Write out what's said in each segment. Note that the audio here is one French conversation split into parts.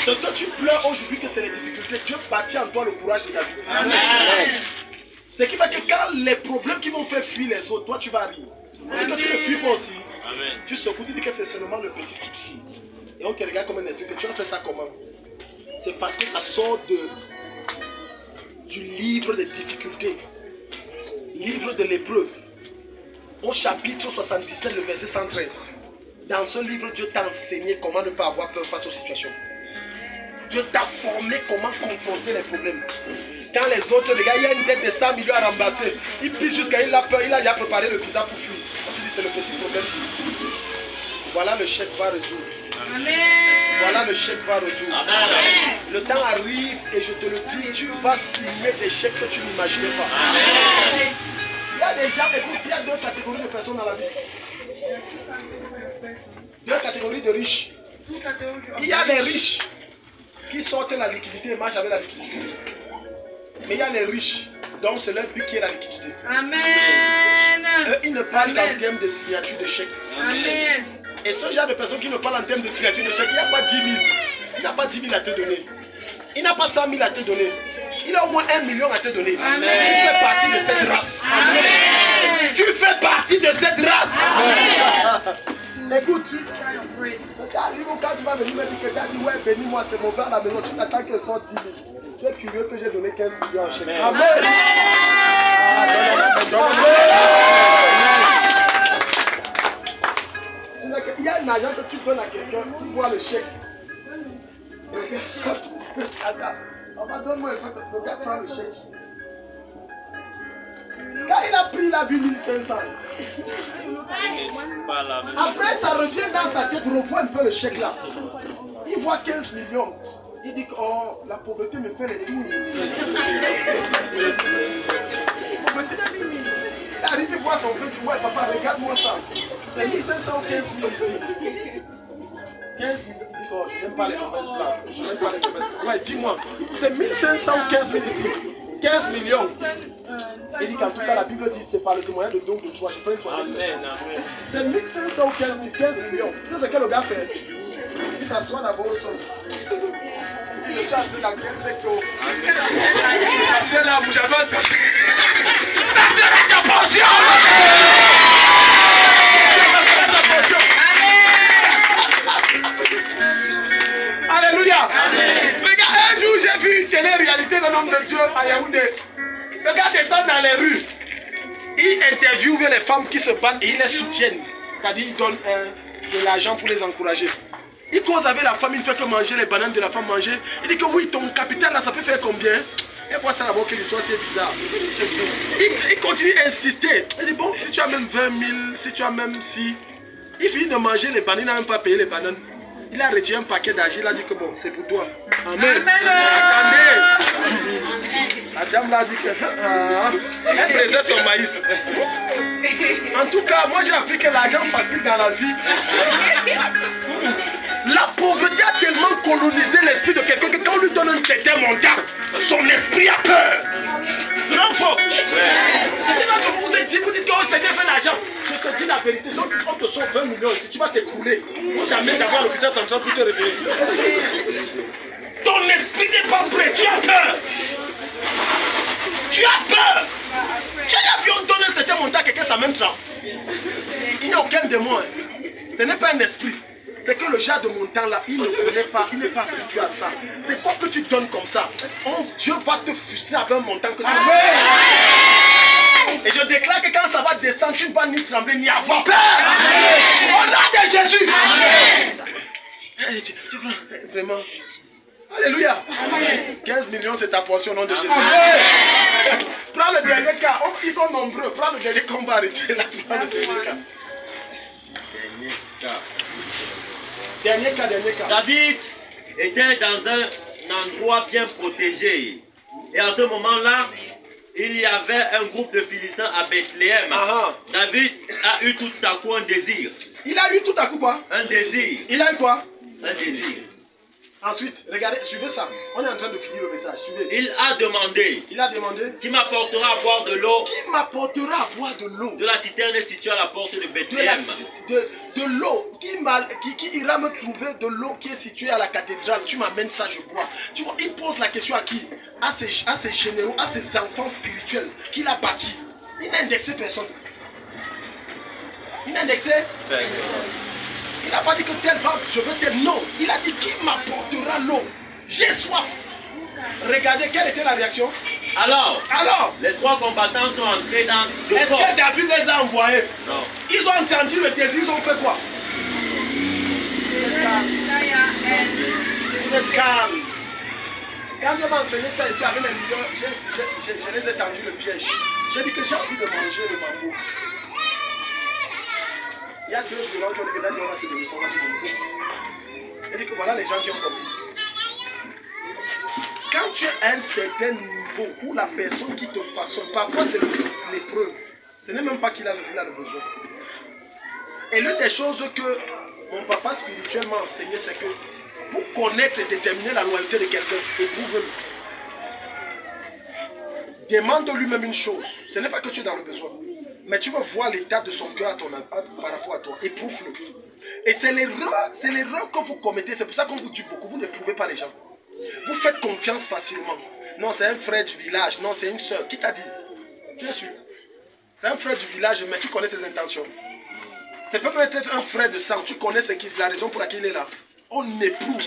Ce que tu pleures aujourd'hui, que c'est les difficultés, Dieu bâtit en toi le courage de David. Amen. Ce qui fait que quand les problèmes qui vont faire fuir les autres, toi tu vas rire. Et que tu ne fuis pas aussi. Amen. Tu secoues, tu dis que c'est seulement le petit Tutsi. Et on te regarde comme un esprit, que tu as fait ça comment? C'est parce que ça sort du livre des difficultés, livre de l'épreuve, au chapitre 77, le verset 113. Dans ce livre, Dieu t'a enseigné comment ne pas avoir peur face aux situations. Dieu t'a formé comment confronter les problèmes. Quand les autres, les gars, il y a une dette de 100 millions à rembourser, il pisse jusqu'à il a peur, il a déjà préparé le visa pour fuir. Tu dis c'est le petit problème. Voilà, le chèque va résoudre. Amen. Voilà, le chèque va résoudre. Amen. Le temps arrive et je te le dis, tu vas signer des chèques que tu n'imaginais pas. Amen. Il y a des gens, écoute, il y a deux catégories de personnes dans la vie. Deux catégories de riches. Il y a les riches qui sortent la liquidité et marchent avec la liquidité. Mais il y a les riches dont c'est leur but qui est la liquidité. Amen. Eux, ils ne parlent qu'en Amen. termes de signature de chèque. Amen. Et ce genre de personnes qui ne parlent en termes de signature de chèque, il n'y a pas 10 000. Il n'a pas 10 000 à te donner. Il n'a pas 100 000 à te donner. Il a au moins 1 million à te donner. Amen. Tu fais partie de cette race. Amen. Tu fais partie de cette race. Écoute, quand tu vas venir me dire que tu as dit, ouais, bénis-moi, c'est mon père à la maison, tu t'attends qu'elle sorte 10 000. Tu es curieux que j'ai donné 15 millions en chèque. Amen. Il y a un argent que tu donnes à quelqu'un, il voit le chèque. Attends, on va donner-moi un peu, regarde, prends le chèque. Quand il a pris, il a vu 1500. Après, ça revient dans sa tête, revoit un peu le chèque là. Il voit 15 millions. Il dit que oh, la pauvreté me fait les tours. Il arrive, il voit son frère, il dit ouais, papa, regarde-moi ça. C'est 1500 ou 15 000 ici. 15 000. Il dit oh, je n'aime pas les mauvaises blagues. Je n'aime pas les mauvaises blagues. Ouais, dis-moi, c'est 1500 ou 15 000 ici. 15 millions. Il dit qu'en tout cas, la Bible dit c'est par le témoignage de don de toi. Je prends une fois. C'est 1500 ou 15 millions. Tu sais ce que le gars fait? Il s'assoit d'abord au sol. Il dit je suis entré dans quel secteur? C'est là où j'avais entendu. Ça sera ta portion! Alléluia! Regarde, un jour j'ai vu une télé-réalité d'un homme de Dieu à Yaoundé. Le gars descend dans les rues. Il interviewe les femmes qui se battent et il les soutient. C'est-à-dire il donne de l'argent pour les encourager. Il cause avec la femme, il ne fait que manger les bananes de la femme manger. Il dit que oui, ton capital là, ça peut faire combien? Et moi ça d'abord que l'histoire c'est bizarre. Il continue à insister. Il dit bon, si tu as même 20 000, si tu as même si... Il finit de manger les bananes, il n'a même pas payé les bananes. Il a retiré un paquet d'argent, il a dit que bon, c'est pour toi. Amen. Attendez. La dame l'a dit que elle faisait son maïs. En tout cas, moi j'ai appris que l'argent facile dans la vie. La pauvreté a tellement colonisé l'esprit de quelqu'un que quand on lui donne un certain montant, son esprit a peur. Non, faux. C'est-à-dire que vous dites que c'est bien fait l'argent. Je te dis la vérité, si on te sauve 20 millions ici, tu vas t'écrouler. On t'amène d'abord à l'hôpital central pour te réveiller. Ton esprit n'est pas prêt, tu as peur. Tu as peur. J'ai déjà vu on donne un certain montant à quelqu'un, ça même ça. Il n'y a aucun démon. Ce n'est pas un esprit. C'est que le genre de montant là, il ne connaît pas, il n'est pas habitué à ça. C'est quoi que tu donnes comme ça? Dieu va te frustrer avec un montant que tu donnes. Et je déclare que quand ça va descendre, tu ne vas ni trembler ni avoir peur. Au nom de Jésus. Vraiment. Alléluia. 15 millions, c'est ta portion au nom de Jésus. Prends le dernier cas. Oh, ils sont nombreux. Prends le dernier combat. Arrêtez là. Prends le dernier cas. Dernier cas. David était dans un endroit bien protégé. Et à ce moment-là, il y avait un groupe de Philistins à Bethléem. David a eu tout à coup un désir. Il a eu tout à coup quoi? Un désir. Il a eu quoi? Un désir. Ensuite, regardez, suivez ça. On est en train de finir le message. Suivez. Il a demandé Il a demandé qui m'apportera à boire de l'eau qui m'apportera à boire de l'eau. de la citerne située à la porte de De Bethléem. l'eau. Qui ira me trouver de l'eau qui est située à la cathédrale. Tu m'amènes ça, je bois. Tu vois, il pose la question à qui? À ses généraux, à ses enfants spirituels qu'il a bâtis. Il n'a indexé personne. Il n'a indexé personne. Il n'a pas dit que tel va, je veux tel. Non. Il a dit qui m'apportera l'eau. J'ai soif. Regardez, quelle était la réaction? Alors, Les 3 combattants sont entrés dans le est-ce fort. que David les a envoyés? Non. Ils ont entendu le désir, ils ont fait quoi? Vous êtes calme. Quand je m'a enseigné ça ici avec les millions, je les ai tendu le piège. J'ai dit que j'ai envie de manger le bambou. Il y a 2 violons qui ont dit que dans le télévision, on va te donner. J'ai dit que voilà les gens qui ont compris. Quand tu es à un certain niveau où la personne qui te façonne, parfois c'est l'épreuve. Ce n'est même pas qu'il a le besoin. Et l'une des choses que mon papa spirituel m'a enseigné, c'est que pour connaître et déterminer la loyauté de quelqu'un, éprouve-le. Demande lui-même une chose. Ce n'est pas que tu es dans le besoin, mais tu vas voir l'état de son cœur par rapport à toi. Éprouve-le. Et c'est l'erreur que vous commettez. C'est pour ça qu'on vous dit beaucoup. Vous n'éprouvez pas les gens. Vous faites confiance facilement. Non, c'est un frère du village. Non, c'est une soeur. Qui t'a dit? Tu es sûr? C'est un frère du village, mais tu connais ses intentions. Ça peut être un frère de sang. Tu connais la raison pour laquelle il est là. On éprouve.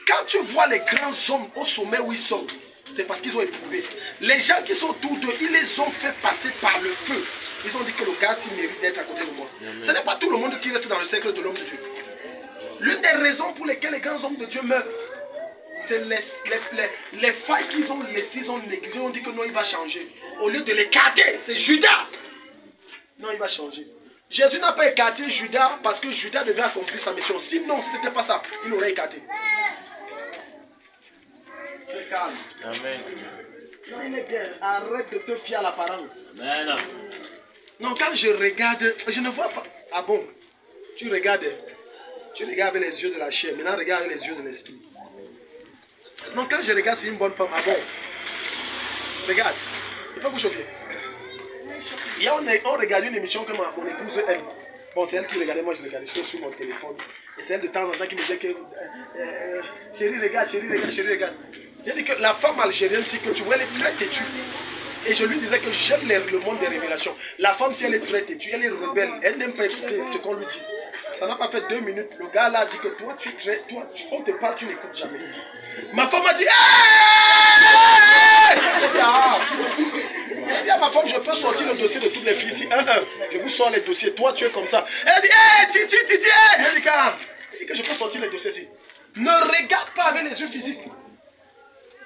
Quand tu vois les grands hommes au sommet où ils sont, c'est parce qu'ils ont éprouvé. Les gens qui sont autour d'eux, ils les ont fait passer par le feu. Ils ont dit que le gars s'il mérite d'être à côté de moi. Ce n'est pas tout le monde qui reste dans le cercle de l'homme de Dieu. L'une des raisons pour lesquelles les grands hommes de Dieu meurent, c'est les failles qu'ils ont laissées, ils ont négligées, ils ont dit que non, il va changer. Au lieu de l'écarter, c'est Judas. Non, il va changer. Jésus n'a pas écarté Judas parce que Judas devait accomplir sa mission. Sinon, ce n'était pas ça, il l'aurait écarté. Tu es calme. Amen. Non, il est bien. Arrête de te fier à l'apparence. Amen. Non, quand je regarde, je ne vois pas. Ah bon? Tu regardes avec les yeux de la chair. Maintenant, regarde avec les yeux de l'esprit. Non, quand je regarde, c'est une bonne femme. Ah bon? Regarde. Il faut vous chauffer. Hier, on regardait une émission que mon épouse aime. Bon, c'est elle qui regardait, moi je regardais. J'étais sur mon téléphone. Et c'est elle de temps en temps qui me disait que chérie, regarde, chérie, regarde, chérie, regarde. J'ai dit que la femme algérienne, c'est que tu vois, elle est très têtue. Et je lui disais que j'aime le monde des révélations. La femme, si elle est très têtue, elle est rebelle. Elle n'aime pas écouter ce qu'on lui dit. Ça n'a pas fait 2 minutes. Le gars là a dit que toi, on te parle, tu n'écoutes jamais. Ma femme a dit hey! J'ai dit, ah. J'ai dit à ma femme, je peux sortir le dossier de toutes les filles ici. Je vous sors les dossiers. Toi, tu es comme ça. Elle a dit, hé, Titi, hé. Elle dit que je peux sortir les dossiers ici. Ne regarde pas avec les yeux physiques.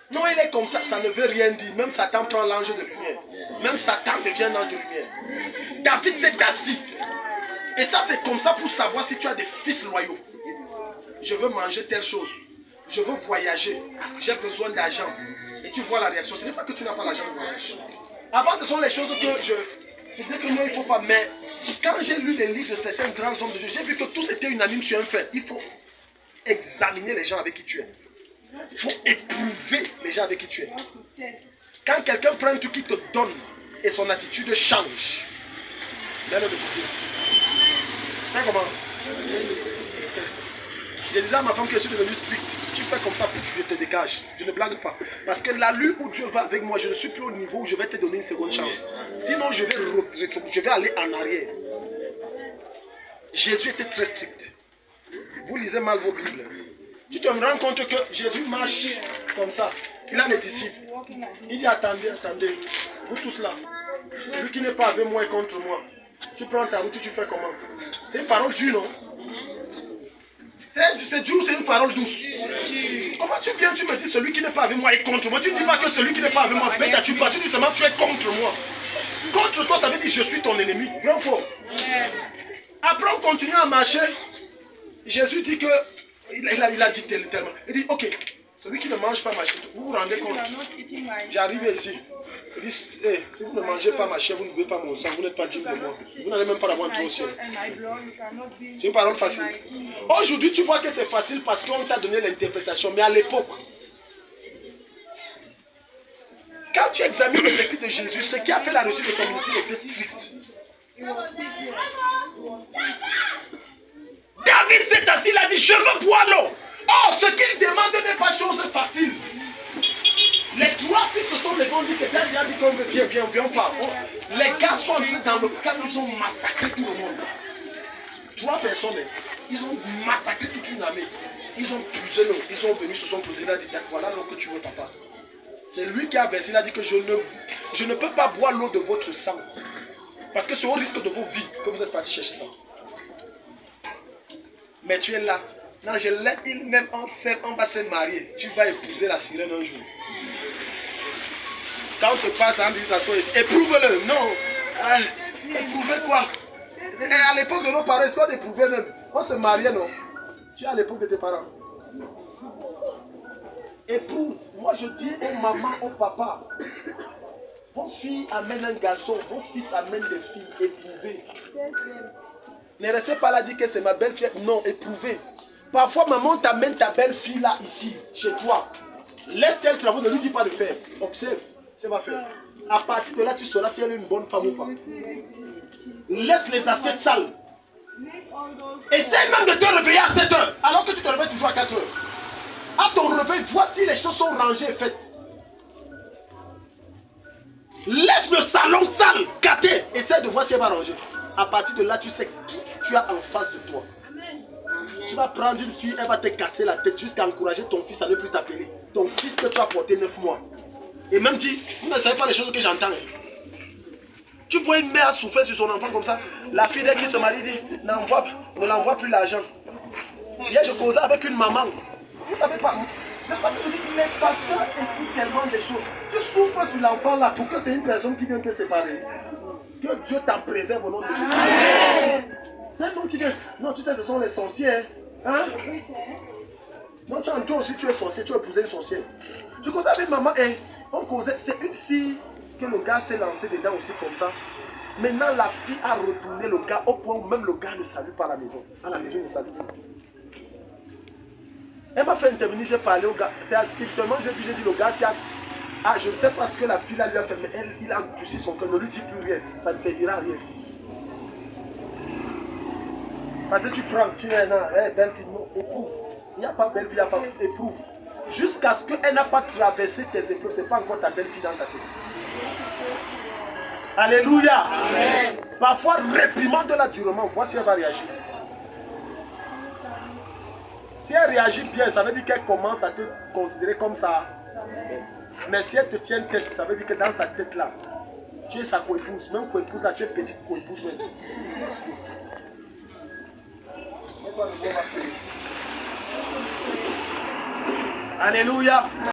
Non, il est comme ça, ça ne veut rien dire. Même Satan prend l'ange de lumière. Même Satan devient un ange de lumière. David s'est assis. Et ça, c'est comme ça pour savoir si tu as des fils loyaux. Je veux manger telle chose. Je veux voyager. J'ai besoin d'argent. Et tu vois la réaction. Ce n'est pas que tu n'as pas l'argent de voyage. Avant, ce sont les choses que je disais que non, il ne faut pas. Mais quand j'ai lu les livres de certains grands hommes de Dieu, j'ai vu que tous étaient unanimes sur un fait. Il faut examiner les gens avec qui tu es. Il faut éprouver les gens avec qui tu es. Quand quelqu'un prend un truc qui te donne et son attitude change, mets-le de côté. Fais comment? Je disais à ma femme que je suis devenu strict. Tu fais comme ça, je te dégage. Je ne blague pas. Parce que la lutte où Dieu va avec moi, je ne suis plus au niveau où je vais te donner une seconde chance. Sinon, je vais aller en arrière. Jésus était très strict. Vous lisez mal vos Bibles. Tu te rends compte que Jésus marche comme ça. Il a les disciples. Il dit attendez, vous tous là. Celui qui n'est pas avec moi est contre moi. Tu prends ta route, tu fais comment? C'est une parole dure, non? C'est dur, c'est une parole douce. Comment tu viens, tu me dis celui qui n'est pas avec moi est contre moi? Tu ne dis pas que celui qui n'est pas avec moi, tu pas. Tu dis seulement tu es contre moi. Contre toi, ça veut dire je suis ton ennemi. Vrai ou faux? Après, on continue à marcher. Jésus dit que, il a dit tellement. Il dit, ok, Celui qui ne mange pas ma chair, vous vous rendez compte? J'arrive ici. Il dit, hey, si vous ne mangez pas ma chair, vous ne buvez pas mon sang, vous n'êtes pas digne de moi. Vous n'allez même pas l'avoir entré au ciel. C'est une parole facile. Aujourd'hui, tu vois que c'est facile parce qu'on t'a donné l'interprétation. Mais à l'époque, quand tu examines les écrits de Jésus, ce qui a fait la réussite de son ministère était strict. David s'est assis, il a dit, je veux boire l'eau. Oh, ce qu'il demande n'est pas chose facile. Les trois fils se sont levés, on dit que David a dit qu'on veut bien, on parle. Oh, les gars sont entrés dans le camp, ils ont massacré tout le monde. 3 personnes, ils ont massacré toute une armée. Ils ont puisé l'eau, ils sont venus, se sont posés, il a dit, voilà l'eau que tu veux, papa. C'est lui qui a versé, il a dit que je ne peux pas boire l'eau de votre sang. Parce que c'est au risque de vos vies que vous êtes partis chercher ça. Mais tu es là. Non, je l'ai, il même on va se marier. Tu vas épouser la sirène un jour. Quand on te passe, on dit ça, éprouve-le. Non. Éprouver quoi? Et à l'époque de nos parents, c'est quoi d'éprouver même? On se mariait, non? Tu es à l'époque de tes parents. Éprouve. Moi, je dis aux mamans, aux papas, vos filles amènent un garçon, vos fils amènent des filles. Éprouvez. Ne restez pas là, dire que c'est ma belle-fille. Non, éprouvez. Parfois, maman t'amène ta belle-fille là, ici, chez toi. Laisse-t-elle travailler, ne lui dis pas de faire. Observe ce qu'elle va faire. À partir de là, tu sauras si elle est une bonne femme ou pas. Laisse les assiettes sales. Essaye même de te réveiller à 7 h, alors que tu te réveilles toujours à 4 h. À ton réveil, voici les choses sont rangées et faites. Laisse le salon sale, gâté. Essaye de voir si elle va ranger. À partir de là, tu sais qui tu as en face de toi. Tu vas prendre une fille, elle va te casser la tête jusqu'à encourager ton fils à ne plus t'appeler. Ton fils que tu as porté 9 mois. Et même dit, vous ne savez pas les choses que j'entends. Tu vois une mère souffrir sur son enfant comme ça. La fille dès qu'il se marie dit, ne l'envoie plus l'argent. Hier je causais avec une maman. Vous savez pas, les pasteurs écoutent tellement des choses. Tu souffres sur l'enfant là pour que c'est une personne qui vient te séparer. Que Dieu t'en préserve au nom de Jésus. C'est un nom qui vient. Non, tu sais, ce sont les sorciers. Hein? Non, toi aussi, tu es sorcier, tu as épousé une sorcière. Je causais avec maman et on causait. C'est une fille que le gars s'est lancé dedans aussi comme ça. Maintenant, la fille a retourné le gars au point où même le gars ne salue pas à la maison. À la maison, il ne salue pas. Elle m'a fait intervenir, j'ai parlé au gars. C'est spirituellement, j'ai dit le gars, je ne sais pas ce que la fille là lui a fait, mais il a endurci son cœur, ne lui dis plus rien, ça ne servira à rien. Parce que tu prends, tu es là, belle fille, non, éprouve. Il n'y a pas belle fille, il n'y a pas éprouve. Jusqu'à ce qu'elle n'a pas traversé tes épreuves, ce n'est pas encore ta belle fille dans ta tête. Alléluia. Amen. Parfois, réprimande-la durement, vois si elle va réagir. Si elle réagit bien, ça veut dire qu'elle commence à te considérer comme ça. Mais si elle te tient tête, ça veut dire que dans sa tête là, tu es sa coépouse. Même coépouse là, tu es petite coépouse même. Alléluia.